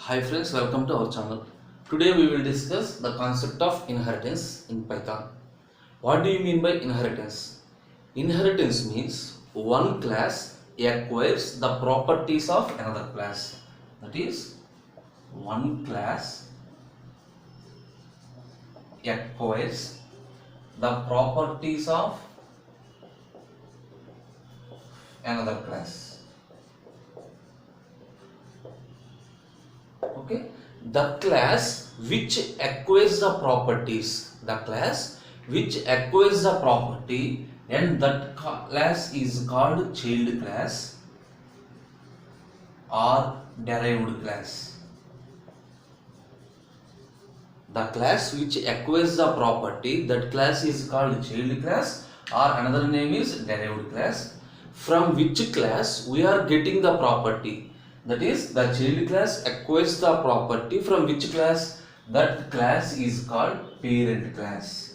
Hi friends, welcome to our channel. Today we will discuss the concept of inheritance in Python. What do you mean by inheritance? Inheritance means one class acquires the properties of another class. That is, one class acquires the properties of another class. Okay, the class which acquires the property and that class is called child class or derived class. The class which acquires the property, that class is called child class or another name is derived class. From which class we are getting the property? That is, the child class acquires the property from which class? That class is called parent class.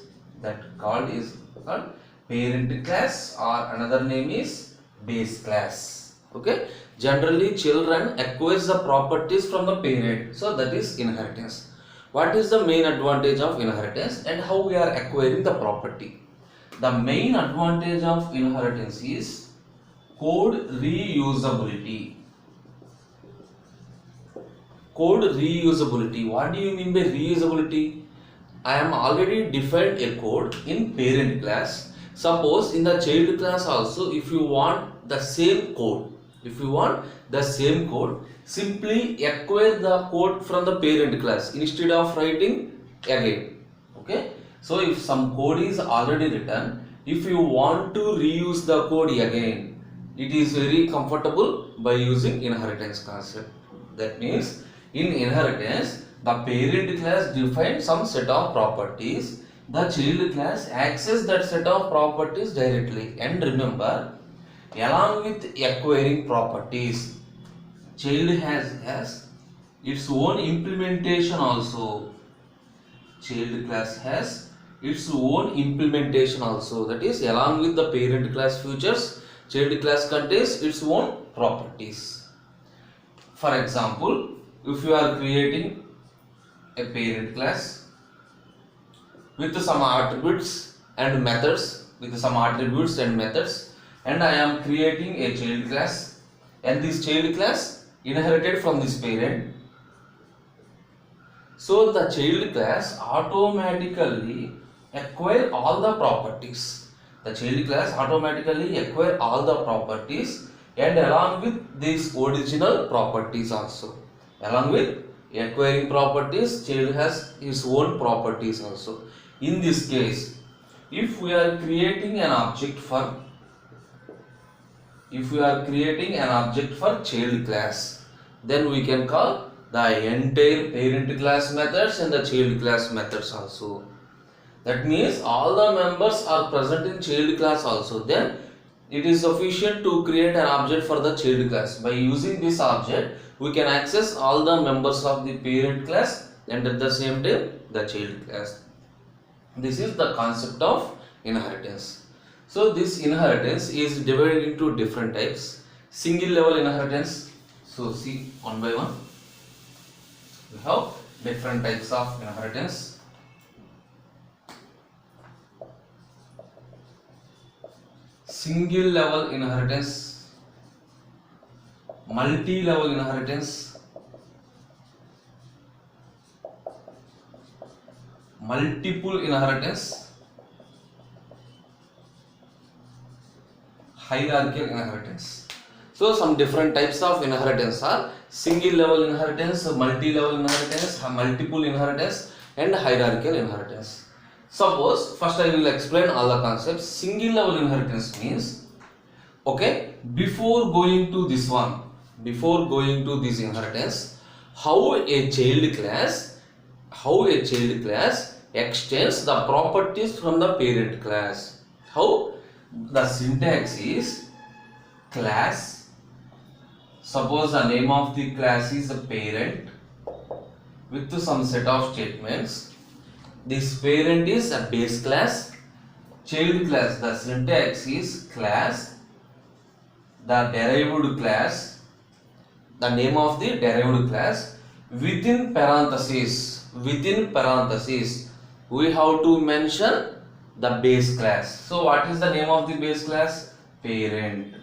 Parent class or another name is base class. Okay. Generally, children acquires the properties from the parent. So that is inheritance. What is the main advantage of inheritance and how we are acquiring the property? The main advantage of inheritance is code reusability. Code reusability. What do you mean by reusability? I am already defined a code in parent class. Suppose in the child class also, if you want the same code, simply acquire the code from the parent class instead of writing again. Okay. So if some code is already written, if you want to reuse the code again, it is very comfortable by using inheritance concept. That means in inheritance, the parent class defines some set of properties. The child class accesses that set of properties directly. And remember, along with acquiring properties, child has its own implementation also. Child class has its own implementation also. That is, along with the parent class features, child class contains its own properties. For example, if you are creating a parent class with some attributes and methods, and I am creating a child class, and this child class inherited from this parent, so the child class automatically acquire all the properties. The child class automatically acquire all the properties and along with these original properties also. Along with acquiring properties, child has his own properties also. In this case, if we are creating an object for child class, then we can call the entire parent class methods and the child class methods also. That means all the members are present in child class also. Then it is sufficient to create an object for the child class. By using this object, we can access all the members of the parent class and at the same time the child class. This is the concept of inheritance. So this inheritance is divided into different types. Single level inheritance. So see one by one. We have different types of inheritance. Single level inheritance, multi-level inheritance, multiple inheritance, hierarchical inheritance. So some different types of inheritance are single level inheritance, multi-level inheritance, multiple inheritance and hierarchical inheritance. Suppose first I will explain all the concepts. Single level inheritance means, okay, before going to this inheritance, how a child class extends the properties from the parent class. How? The syntax is class. Suppose the name of the class is a parent with some set of statements. This parent is a base class. Child class, the syntax is class. The derived class, the name of the derived class within parentheses, we have to mention the base class. So what is the name of the base class? Parent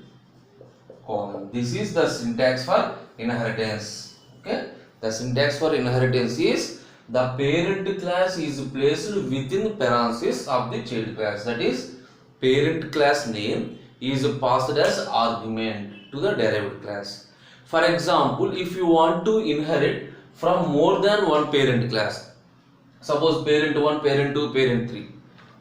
colon. This is the syntax for inheritance. Okay, the syntax for inheritance is the parent class is placed within parentheses of the child class. That is, parent class name is passed as argument to the derived class. For example, if you want to inherit from more than one parent class, suppose parent 1, parent 2, parent 3.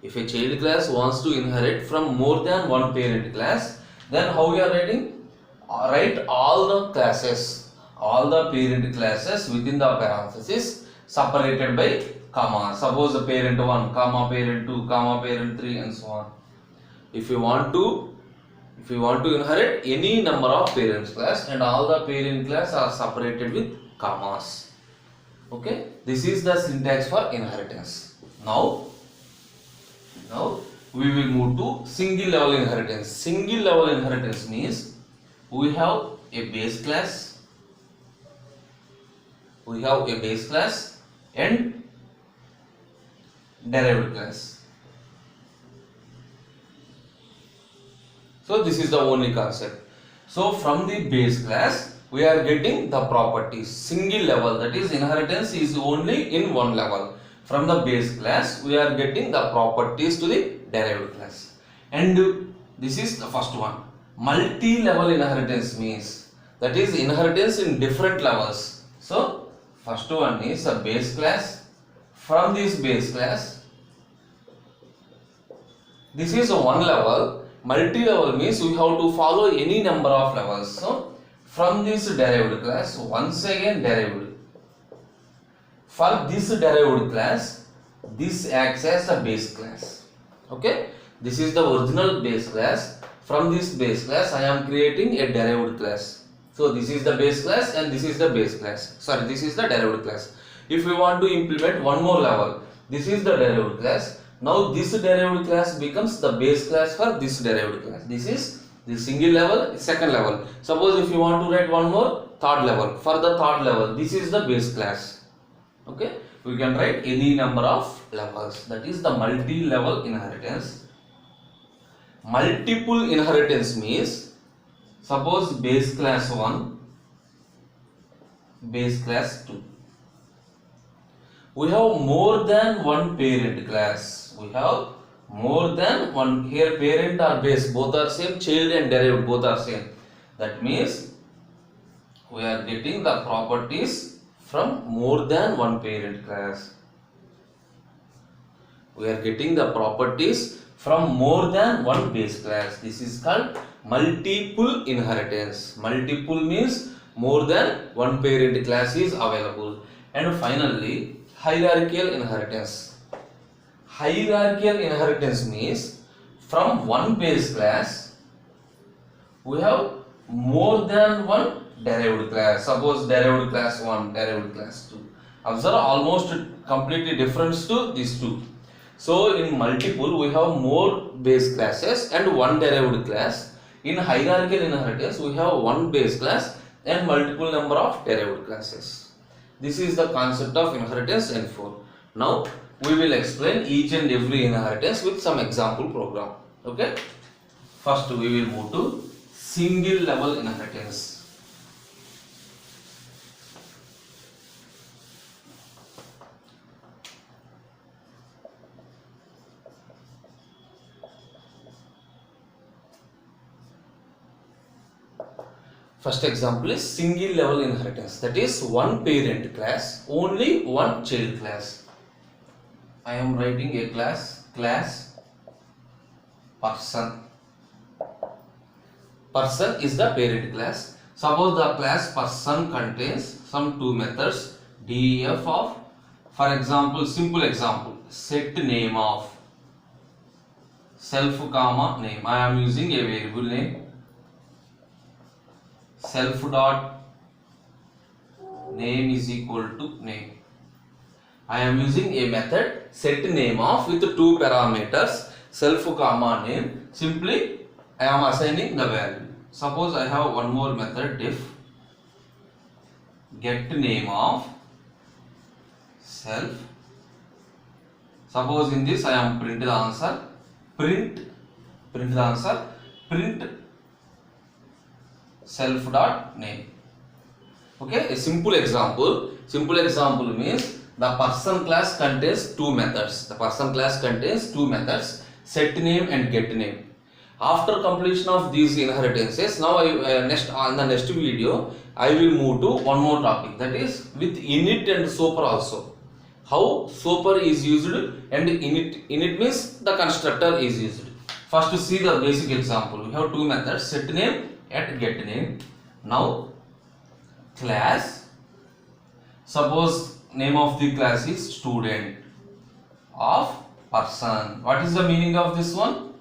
If a child class wants to inherit from more than one parent class, then how we are writing? Write all the classes, all the parent classes within the parenthesis separated by comma. Suppose the parent 1, comma, parent 2, comma, parent 3, and so on. If you want to inherit any number of parents class, and all the parent class are separated with commas. Okay, this is the syntax for inheritance. Now we will move to single level inheritance. Single level inheritance means we have a base class, and derived class. So this is the only concept. So from the base class we are getting the properties. Single level, that is, inheritance is only in one level. From the base class we are getting the properties to the derived class. And this is the first one. Multi-level inheritance means, that is, inheritance in different levels. So first one is a base class. From this base class, this is one level. Multi-level means we have to follow any number of levels. So from this derived class, once again derived. For this derived class, this acts as a base class. Okay, this is the original base class. From this base class I am creating a derived class. So this is the base class and this is the base class. Sorry, this is the derived class. If we want to implement one more level, this is the derived class. Now this derived class becomes the base class for this derived class. This is the single level, second level. Suppose if you want to write one more, third level. For the third level, this is the base class. Okay, we can write any number of levels. That is the multi-level inheritance. Multiple inheritance means, suppose base class 1, base class 2. We have more than one parent class. We have more than one. Here parent or base both are same, child and derived both are same. That means we are getting the properties from more than one parent class. We are getting the properties from more than one base class. This is called multiple inheritance. Multiple means more than one parent class is available. And finally, hierarchical inheritance. Hierarchical inheritance means from one base class we have more than one derived class. Suppose derived class 1, derived class 2. Observe, almost completely different to these two. So in multiple we have more base classes and one derived class. In hierarchical inheritance we have one base class and multiple number of derived classes. This is the concept of inheritance N4. Now we will explain each and every inheritance with some example program. Okay. First we will move to single level inheritance. First example is single level inheritance, that is one parent class, only one child class. I am writing a class person. Person is the parent class. Suppose the class person contains some two methods, def of, for example, simple example, set name of self comma name. I am using a variable name self dot name is equal to name. I am using a method set name of with two parameters self comma name. Simply I am assigning the value. Suppose I have one more method def get name of self. Suppose in this I am print the answer, print the answer, print self dot name. Okay, a simple example means the person class contains two methods. The person class contains two methods, set name and get name. After completion of these inheritances, now in the next video I will move to one more topic, that is with init and super also. How super is used and init means the constructor is used. First to see the basic example, we have two methods, set name and get name. Now class, suppose name of the class is student of person. What is the meaning of this one?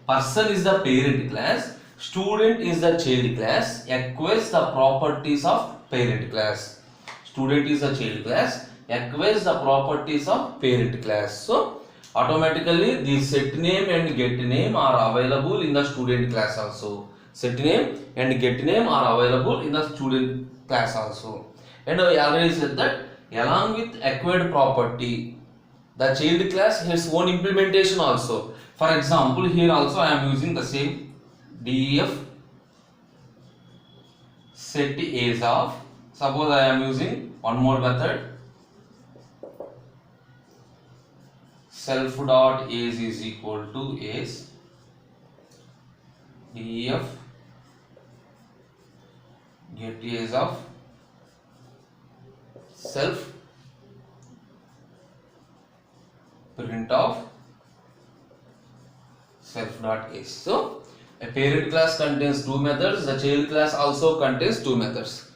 Person is the parent class, student is the child class, acquires the properties of parent class. Student is the child class, acquires the properties of parent class. So automatically the set name and get name are available in the student class also. Set name and get name are available in the student class also. And I already said that along with acquired property, the child class has own implementation also. For example, here also I am using the same def set age of. Suppose I am using one more method, self dot age is equal to age def get age of self print of self dot age. So a parent class contains two methods, the child class also contains two methods.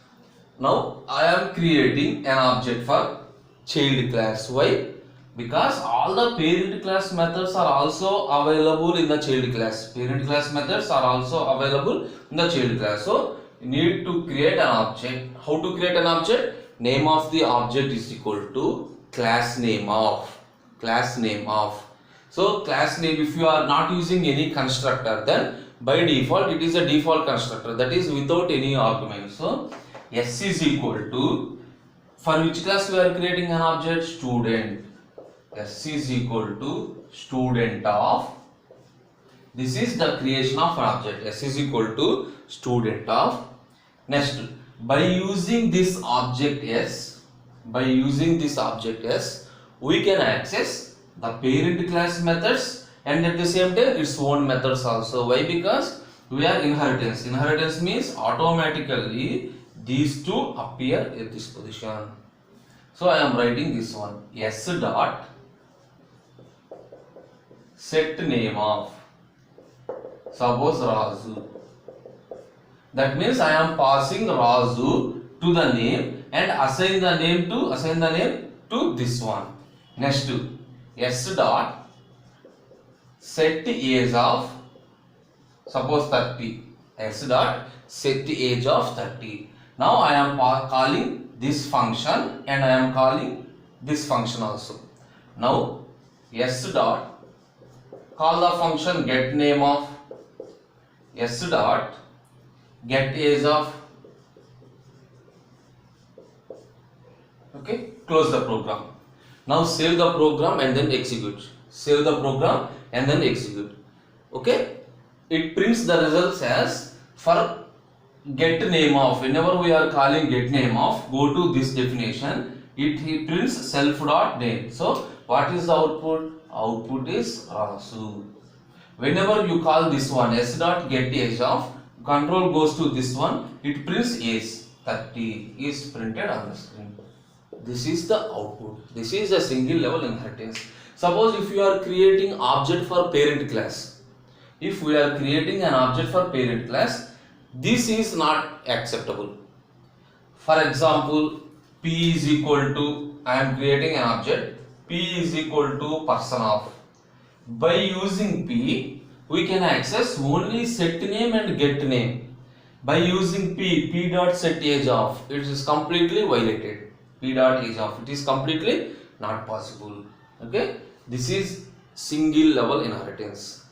Now I am creating an object for child class. Why? Because all the parent class methods are also available in the child class. Parent class methods are also available in the child class. So you need to create an object. How to create an object? Name of the object is equal to class name of. So class name, if you are not using any constructor, then by default it is a default constructor, that is without any argument. So s is equal to, for which class we are creating an object? Student. S is equal to student of, this is the creation of an object, s is equal to student of. Next, by using this object s, we can access the parent class methods and at the same time its own methods also. Why? Because we are inheritance. Inheritance means automatically these two appear at this position. So I am writing this one, s dot set name of, suppose Raju. That means I am passing Raju to the name and assign the name to this one. Next, s dot set age of, suppose 30. S dot set age of 30. Now I am calling this function and I am calling this function also. Now s dot call the function get name of, s dot get age of. Okay, close the program. Now save the program and then execute. Save the program and then execute. Okay, it prints the results as for get name of. Whenever we are calling get name of, go to this definition, it prints self dot name. So what is the output? Output is Rasu. Whenever you call this one s dot get age of, control goes to this one, it prints age 30 is printed on the screen. This is the output. This is a single level inheritance. Suppose if you are creating object for parent class, if we are creating an object for parent class, this is not acceptable. For example, p is equal to, I am creating an object, p is equal to person of. By using p, we can access only set name and get name. By using p dot set age of, it is completely violated. P dot age of, it is completely not possible. Okay, this is single level inheritance.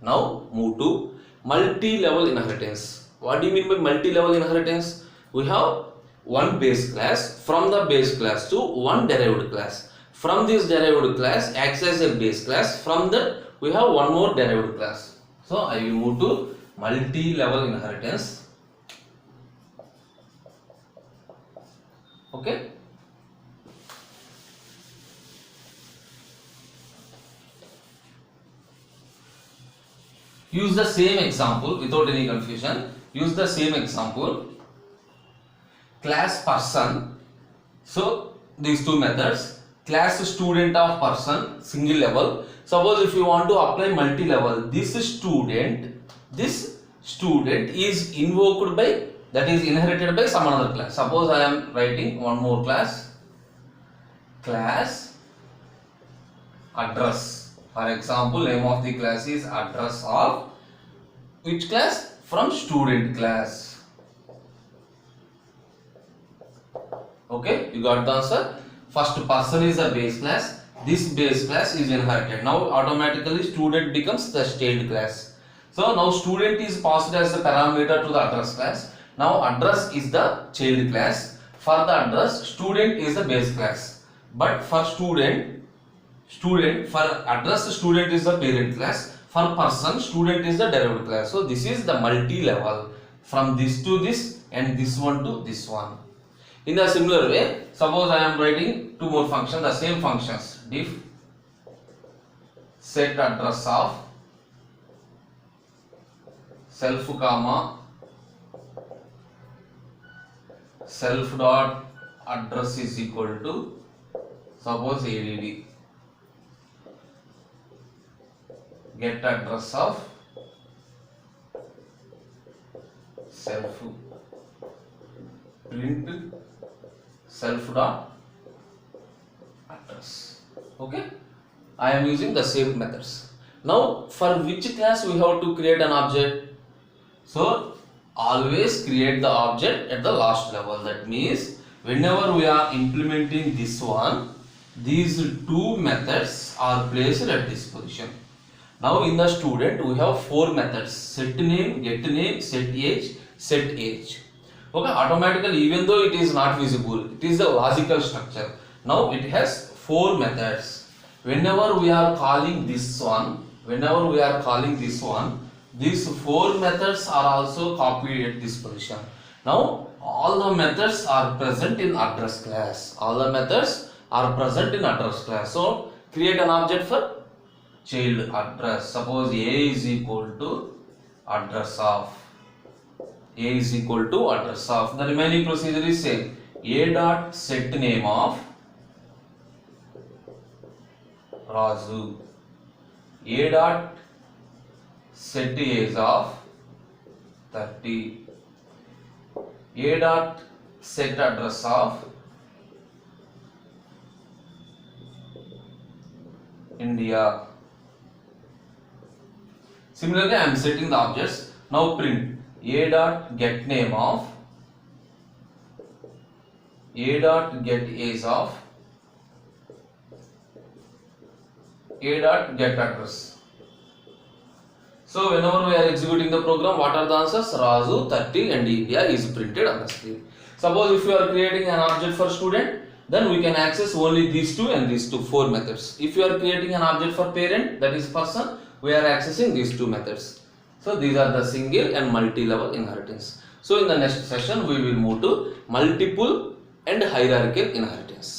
Now move to multi-level inheritance. What do you mean by multi-level inheritance? We have one base class, from the base class to one derived class. From this derived class acts as a base class, from that we have one more derived class. So I will move to multi-level inheritance. Okay. Use the same example without any confusion. Use the same example. Class person. So these two methods. Class student of person, single level. Suppose if you want to apply multi-level, this student is invoked by, that is inherited by some another class. Suppose I am writing one more class address. For example, name of the class is address of which class? From student class. Okay, you got the answer. First person is a base class. This base class is inherited. Now automatically student becomes the child class. So now student is passed as the parameter to the address class. Now address is the child class. For the address, student is the base class. But for for address, student is the parent class. For person, student is the derived class. So this is the multi-level, from this to this and this one to this one. In the similar way, suppose I am writing two more functions, the same functions. Diff set address of self comma self dot address is equal to, suppose add get address of self print self dot address. Okay, I am using the same methods. Now for which class we have to create an object? So always create the object at the last level. That means whenever we are implementing this one, these two methods are placed at this position. Now in the student we have four methods: set name, get name, set age, set age. Okay, automatically, even though it is not visible, it is a logical structure. Now it has four methods. Whenever we are calling this one, these four methods are also copied at this position. Now all the methods are present in address class. So create an object for child address. Suppose A is equal to address of. The remaining procedure is same. A dot set name of Raju. A dot set age of 30. A dot set address of India. Similarly, I am setting the objects. Now print A dot get name of A dot get age of A dot get address. So whenever we are executing the program, what are the answers? Raju, 30 and India is printed on the screen. Suppose if you are creating an object for student, then we can access only these two and these two, four methods. If you are creating an object for parent, that is person, we are accessing these two methods. So these are the single and multi-level inheritance. So in the next session we will move to multiple and hierarchical inheritance.